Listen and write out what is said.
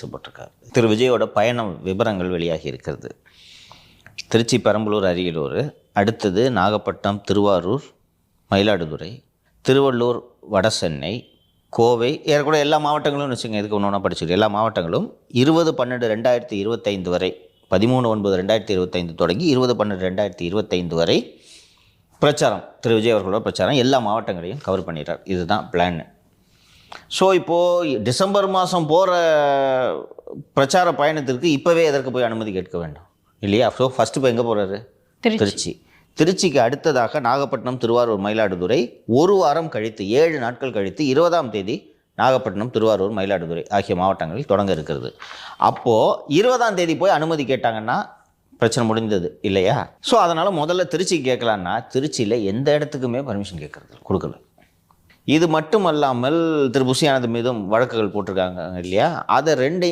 Flex போட்டிருக்காரு. திரு விஜயோட பயண விவரங்கள் வெளியாகி இருக்கிறது. திருச்சி, பெரம்பலூர், அரியலூர், அடுத்தது நாகப்பட்டினம், திருவாரூர், மயிலாடுதுறை, திருவள்ளூர், வடசென்னை, கோவை, ஏறக்கூட எல்லா மாவட்டங்களும் வச்சுங்க, இதுக்கு ஒன்று ஒன்றா படிச்சுக்கிட்டு எல்லா மாவட்டங்களும் 20/12/2025 வரை, 13/9/2025 தொடங்கி 20/12/2025 வரை பிரச்சாரம், திரு விஜய் அவர்களோட பிரச்சாரம் எல்லா மாவட்டங்களையும் கவர் பண்ணிடுறார். இதுதான் பிளான். ஸோ இப்போது டிசம்பர் மாதம் போகிற பிரச்சார பயணத்திற்கு இப்போவே எதற்கு போய் அனுமதி கேட்க வேண்டும் இல்லையா? ஸோ ஃபஸ்ட்டு இப்போ எங்கே போகிறாரு? திருச்சிக்கு அடுத்ததாக நாகப்பட்டினம், திருவாரூர், மயிலாடுதுறை, ஒரு வாரம் கழித்து 7 நாட்கள் கழித்து 20ஆம் தேதி நாகப்பட்டினம், திருவாரூர், மயிலாடுதுறை ஆகிய மாவட்டங்களில் தொடங்க இருக்கிறது. அப்போது 20ஆம் தேதி போய் அனுமதி கேட்டாங்கன்னா பிரச்சனை முடிந்தது இல்லையா? ஸோ அதனால் முதல்ல திருச்சிக்கு கேட்கலான்னா திருச்சியில் எந்த இடத்துக்குமே பர்மிஷன் கொடுக்கல. இது மட்டும் அல்லாமல் திரு புஷி ஆனந்த் மீதும் வழக்குகள் போட்டிருக்காங்க இல்லையா? அதை 2